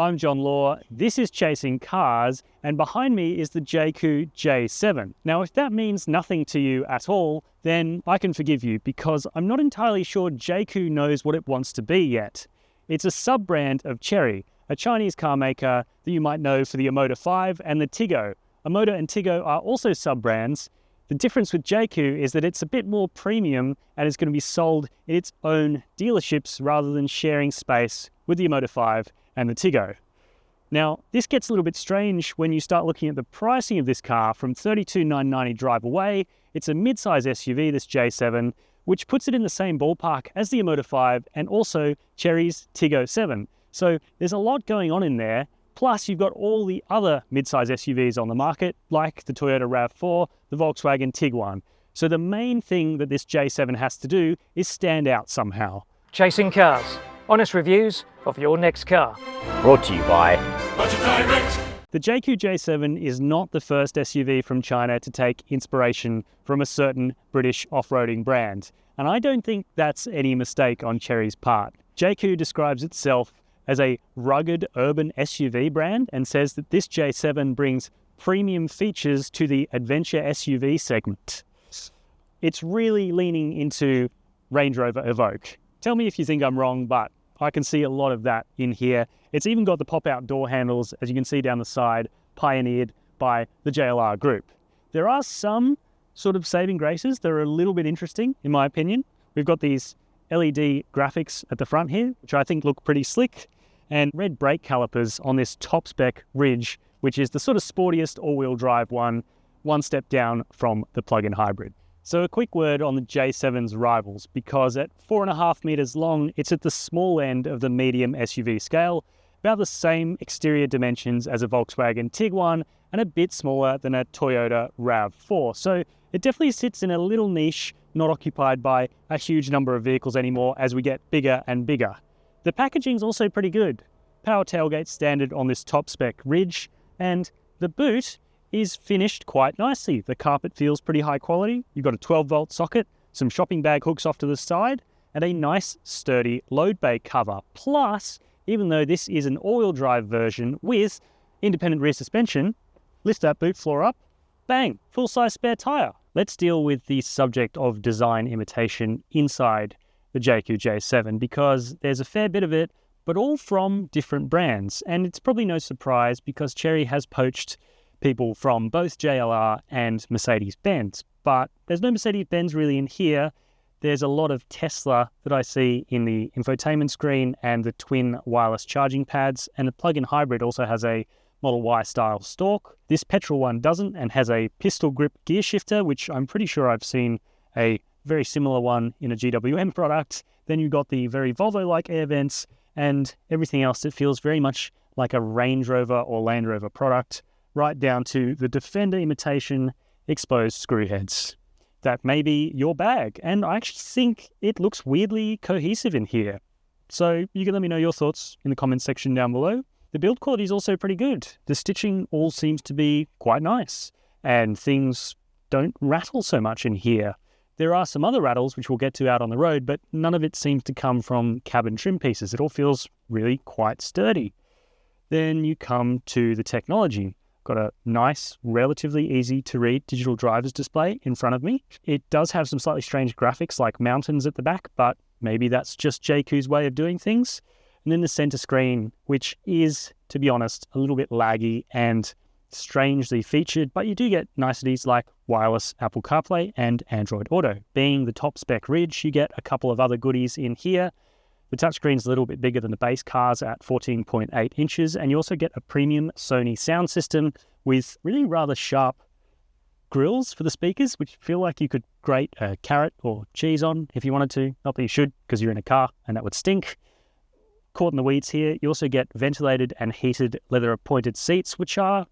I'm John Law, this is Chasing Cars, and behind me is the Jaecoo J7. Now, if that means nothing to you at all, then I can forgive you because I'm not entirely sure Jaecoo knows what it wants to be yet. It's a sub-brand of Chery, a Chinese car maker that you might know for the Omoda 5 and the Tiggo. Omoda and Tiggo are also sub-brands. The difference with Jaecoo is that it's a bit more premium and is going to be sold in its own dealerships rather than sharing space with the Omoda 5 and the Tiggo. Now, this gets a little bit strange when you start looking at the pricing of this car from $32,990 driveaway. It's a mid-size SUV, this J7, which puts it in the same ballpark as the Omoda 5 and also Chery's Tiggo 7. So there's a lot going on in there. Plus, you've got all the other mid-size SUVs on the market, like the Toyota RAV4, the Volkswagen Tiguan. So the main thing that this J7 has to do is stand out somehow. Chasing Cars. Honest reviews of your next car. Brought to you by The Jaecoo J7 is not the first SUV from China to take inspiration from a certain British off-roading brand. And I don't think that's any mistake on Chery's part. Jaecoo describes itself as a rugged urban SUV brand and says that this J7 brings premium features to the adventure SUV segment. It's really leaning into Range Rover Evoque. Tell me if you think I'm wrong, but I can see a lot of that in here. It's even got the pop-out door handles, as you can see down the side, pioneered by the JLR group. There are some sort of saving graces that are a little bit interesting, in my opinion. We've got these LED graphics at the front here, which I think look pretty slick, and red brake calipers on this top-spec Ridge, which is the sort of sportiest all-wheel drive one step down from the plug-in hybrid. So a quick word on the J7's rivals, because at 4.5 meters long, it's at the small end of the medium SUV scale, about the same exterior dimensions as a Volkswagen Tiguan, and a bit smaller than a Toyota RAV4. So it definitely sits in a little niche, not occupied by a huge number of vehicles anymore as we get bigger and bigger. The packaging's also pretty good. Power tailgate standard on this top-spec Ridge, and the boot is finished quite nicely. The carpet feels pretty high quality. You've got a 12-volt socket, some shopping bag hooks off to the side, and a nice sturdy load bay cover. Plus, even though this is an all-wheel drive version with independent rear suspension, lift that boot floor up, bang, full-size spare tyre. Let's deal with the subject of design imitation inside the Jaecoo J7 because there's a fair bit of it, but all from different brands. And it's probably no surprise because Chery has poached people from both JLR and Mercedes-Benz. But there's no Mercedes-Benz really in here. There's a lot of Tesla that I see in the infotainment screen and the twin wireless charging pads. And the plug-in hybrid also has a Model Y style stalk. This petrol one doesn't and has a pistol grip gear shifter, which I'm pretty sure I've seen a very similar one in a GWM product. Then you've got the very Volvo-like air vents and everything else that feels very much like a Range Rover or Land Rover product, right down to the Defender imitation exposed screw heads. That may be your bag, and I actually think it looks weirdly cohesive in here. So you can let me know your thoughts in the comments section down below. The build quality is also pretty good. The stitching all seems to be quite nice, and things don't rattle so much in here. There are some other rattles which we'll get to out on the road, but none of it seems to come from cabin trim pieces. It all feels really quite sturdy. Then you come to the technology. Got a nice, relatively easy to read digital driver's display in front of me. It does have some slightly strange graphics like mountains at the back, but maybe that's just Jaecoo's way of doing things. And then the center screen, which is, to be honest, a little bit laggy and strangely featured, but you do get niceties like wireless Apple CarPlay and Android Auto. Being the top spec Ridge, you get a couple of other goodies in here. The touchscreen's a little bit bigger than the base cars at 14.8 inches, and you also get a premium Sony sound system with really rather sharp grills for the speakers, which feel like you could grate a carrot or cheese on if you wanted to. Not that you should, because you're in a car and that would stink. Caught in the weeds here, you also get ventilated and heated leather-appointed seats, which are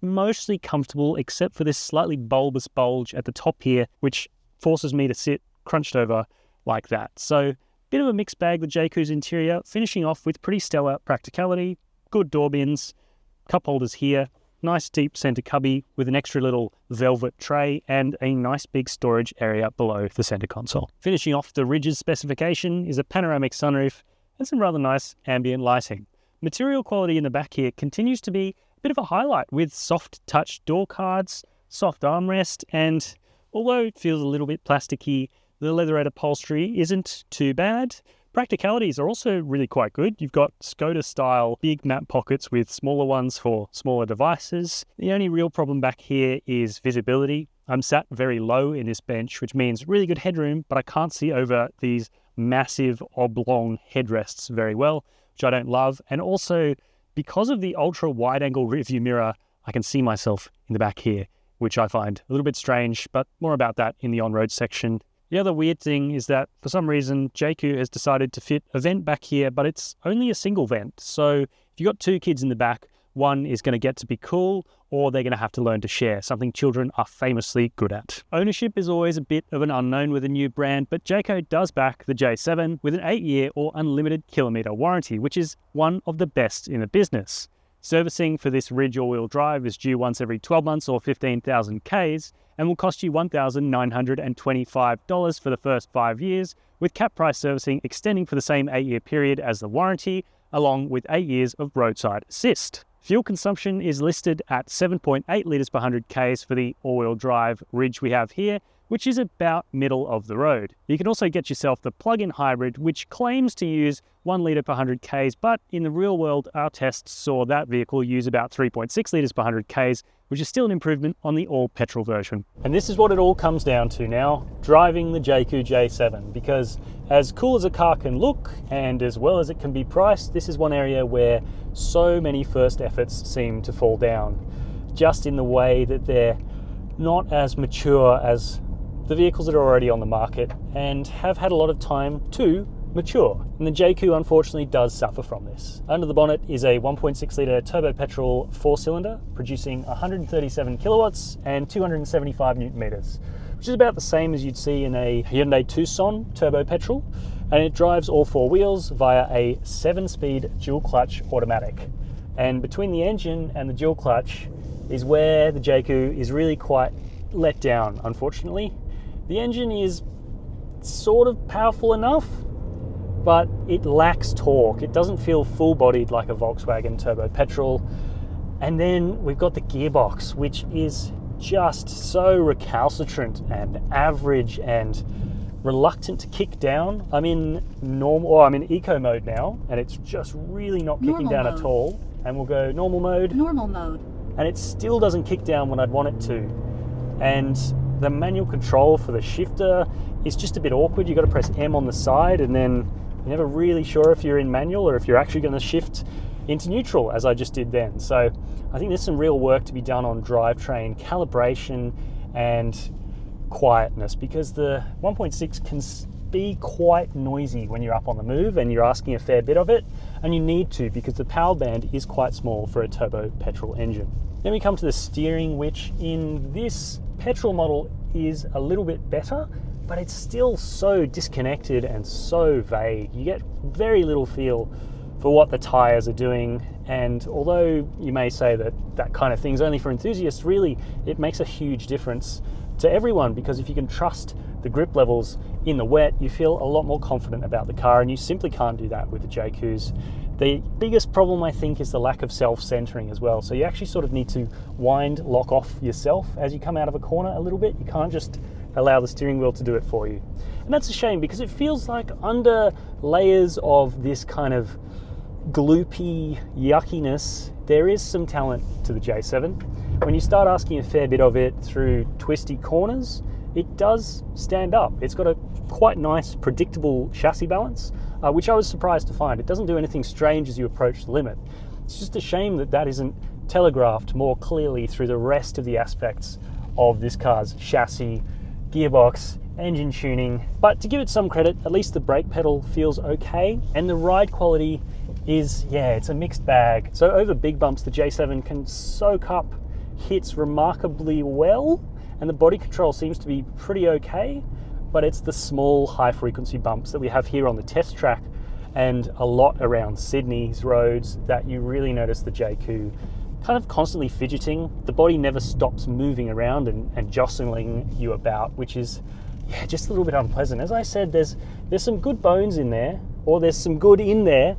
mostly comfortable, except for this slightly bulbous bulge at the top here, which forces me to sit crunched over like that. So, bit of a mixed bag with Jaecoo's interior, finishing off with pretty stellar practicality, good door bins, cup holders here, nice deep center cubby with an extra little velvet tray and a nice big storage area below the center console. Finishing off the Ridge's specification is a panoramic sunroof and some rather nice ambient lighting. Material quality in the back here continues to be a bit of a highlight with soft touch door cards, soft armrest, and although it feels a little bit plasticky, the leatherette upholstery isn't too bad. Practicalities are also really quite good. You've got Skoda style big map pockets with smaller ones for smaller devices. The only real problem back here is visibility. I'm sat very low in this bench, which means really good headroom, but I can't see over these massive oblong headrests very well, which I don't love. And also, because of the ultra wide angle rearview mirror, I can see myself in the back here, which I find a little bit strange, but more about that in the on-road section. The other weird thing is that for some reason, Jaecoo has decided to fit a vent back here, but it's only a single vent. So if you've got two kids in the back, one is going to get to be cool, or they're going to have to learn to share, something children are famously good at. Ownership is always a bit of an unknown with a new brand, but Jaecoo does back the J7 with an 8-year or unlimited kilometre warranty, which is one of the best in the business. Servicing for this Ridge all-wheel drive is due once every 12 months or 15,000 Ks and will cost you $1,925 for the first 5 years, with cap price servicing extending for the same 8-year period as the warranty, along with 8 years of roadside assist. Fuel consumption is listed at 7.8 litres per 100 Ks for the all-wheel drive Ridge we have here, which is about middle of the road. You can also get yourself the plug-in hybrid, which claims to use 1 litre per 100 Ks, but in the real world, our tests saw that vehicle use about 3.6 litres per 100 Ks, which is still an improvement on the all-petrol version. And this is what it all comes down to now, driving the Jaecoo J7, because as cool as a car can look, and as well as it can be priced, this is one area where so many first efforts seem to fall down, just in the way that they're not as mature as the vehicles that are already on the market and have had a lot of time to mature. And the Jaecoo unfortunately does suffer from this. Under the bonnet is a 1.6 litre turbo petrol 4-cylinder producing 137 kilowatts and 275 newton meters, which is about the same as you'd see in a Hyundai Tucson turbo petrol, and it drives all 4 wheels via a 7-speed dual clutch automatic. And between the engine and the dual clutch is where the Jaecoo is really quite let down, unfortunately. The engine is sort of powerful enough, but it lacks torque. It doesn't feel full-bodied like a Volkswagen turbo petrol. And then we've got the gearbox, which is just so recalcitrant and average and reluctant to kick down. I'm in eco mode now, and it's just really not kicking down at all. And we'll go normal mode. Normal mode. And it still doesn't kick down when I'd want it to. And the manual control for the shifter is just a bit awkward. You've got to press M on the side, and then you're never really sure if you're in manual or if you're actually going to shift into neutral, as I just did then. So I think there's some real work to be done on drivetrain calibration and quietness, because the 1.6 can be quite noisy when you're up on the move and you're asking a fair bit of it, and you need to, because the power band is quite small for a turbo petrol engine. Then we come to the steering, which in this petrol model is a little bit better, but it's still so disconnected and so vague. You get very little feel for what the tires are doing, and although you may say that that kind of thing's only for enthusiasts, really it makes a huge difference to everyone, because if you can trust the grip levels in the wet, you feel a lot more confident about the car, and you simply can't do that with the Jaekoos. The biggest problem, I think, is the lack of self-centering as well. So you actually sort of need to lock off yourself as you come out of a corner a little bit. You can't just allow the steering wheel to do it for you. And that's a shame, because it feels like under layers of this kind of gloopy yuckiness, there is some talent to the J7. When you start asking a fair bit of it through twisty corners, it does stand up. It's got a quite nice, predictable chassis balance, which I was surprised to find. It doesn't do anything strange as you approach the limit. It's just a shame that that isn't telegraphed more clearly through the rest of the aspects of this car's chassis, gearbox, engine tuning. But to give it some credit, at least the brake pedal feels okay, and the ride quality is, it's a mixed bag. So over big bumps, the J7 can soak up hits remarkably well, and the body control seems to be pretty okay, but it's the small high frequency bumps that we have here on the test track and a lot around Sydney's roads that you really notice the Jaecoo kind of constantly fidgeting. The body never stops moving around and jostling you about, which is just a little bit unpleasant. As I said, there's some good bones in there, or there's some good in there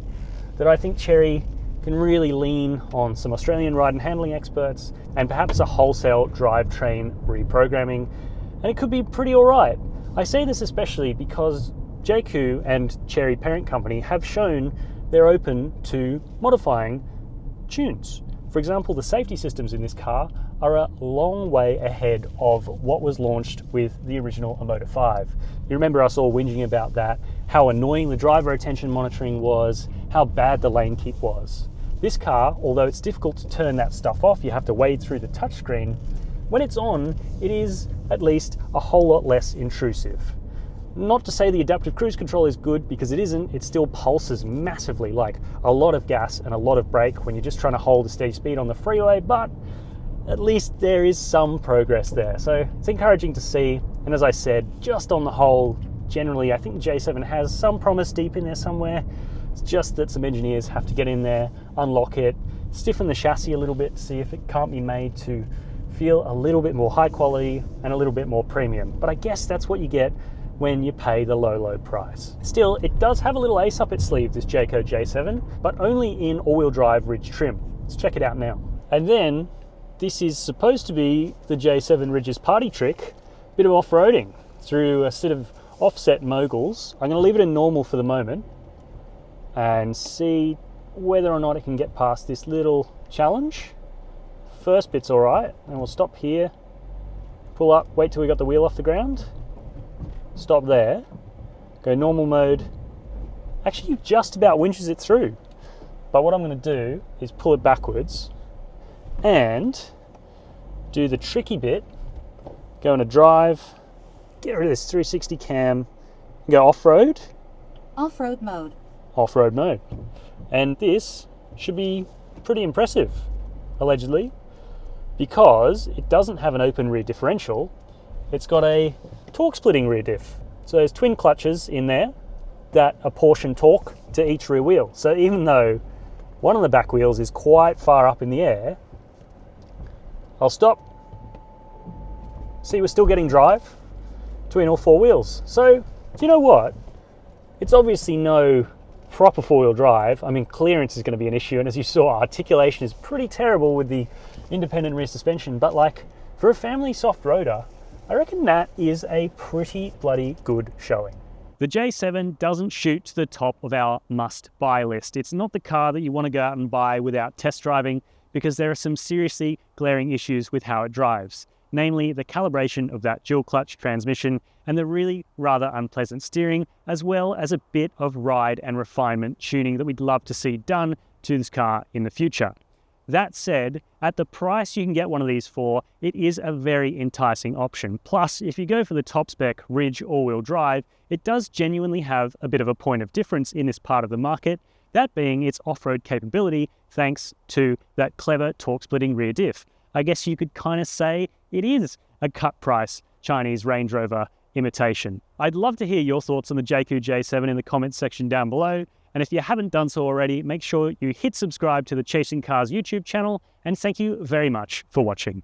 that I think Chery can really lean on some Australian ride and handling experts and perhaps a wholesale drivetrain reprogramming, and it could be pretty alright. I say this especially because Jaecoo and Chery parent company have shown they're open to modifying tunes. For example, the safety systems in this car are a long way ahead of what was launched with the original Emotor 5. You remember us all whinging about that, how annoying the driver attention monitoring was, how bad the lane keep was. This car, although it's difficult to turn that stuff off, you have to wade through the touchscreen, when it's on, it is at least a whole lot less intrusive. Not to say the adaptive cruise control is good, because it isn't. It still pulses massively, like a lot of gas and a lot of brake when you're just trying to hold a steady speed on the freeway, but at least there is some progress there. So it's encouraging to see. And as I said, just on the whole, generally, I think the J7 has some promise deep in there somewhere. It's just that some engineers have to get in there, unlock it, stiffen the chassis a little bit to see if it can't be made to feel a little bit more high quality and a little bit more premium. But I guess that's what you get when you pay the low price. Still, it does have a little ace up its sleeve, this Jaecoo J7, but only in all-wheel drive Ridge trim. Let's check it out now. And then, this is supposed to be the J7 Ridge's party trick, bit of off-roading through a set of offset moguls. I'm gonna leave it in normal for the moment and see whether or not it can get past this little challenge. First bit's all right, and we'll stop here, pull up, wait till we got the wheel off the ground, stop there, go normal mode. Actually, just about winches it through. But what I'm going to do is pull it backwards and do the tricky bit, go into drive, get rid of this 360 cam, go off-road. Off-road mode. Off-road mode. And this should be pretty impressive, allegedly, because it doesn't have an open rear differential. It's got a torque splitting rear diff. So there's twin clutches in there that apportion torque to each rear wheel. So even though one of the back wheels is quite far up in the air, I'll stop. See, we're still getting drive between all four wheels. So, do you know what? It's obviously no proper four-wheel drive. I mean, clearance is going to be an issue, and as you saw, articulation is pretty terrible with the independent rear suspension, but like, for a family soft roader, I reckon that is a pretty bloody good showing. The J7 doesn't shoot to the top of our must-buy list. It's not the car that you want to go out and buy without test driving, because there are some seriously glaring issues with how it drives, namely the calibration of that dual clutch transmission and the really rather unpleasant steering, as well as a bit of ride and refinement tuning that we'd love to see done to this car in the future. That said, at the price you can get one of these for, it is a very enticing option. Plus, if you go for the top-spec Ridge all-wheel drive, it does genuinely have a bit of a point of difference in this part of the market, that being its off-road capability thanks to that clever torque-splitting rear diff. I guess you could kind of say it is a cut-price Chinese Range Rover imitation. I'd love to hear your thoughts on the Jaecoo J7 in the comments section down below. And if you haven't done so already, make sure you hit subscribe to the Chasing Cars YouTube channel, and thank you very much for watching.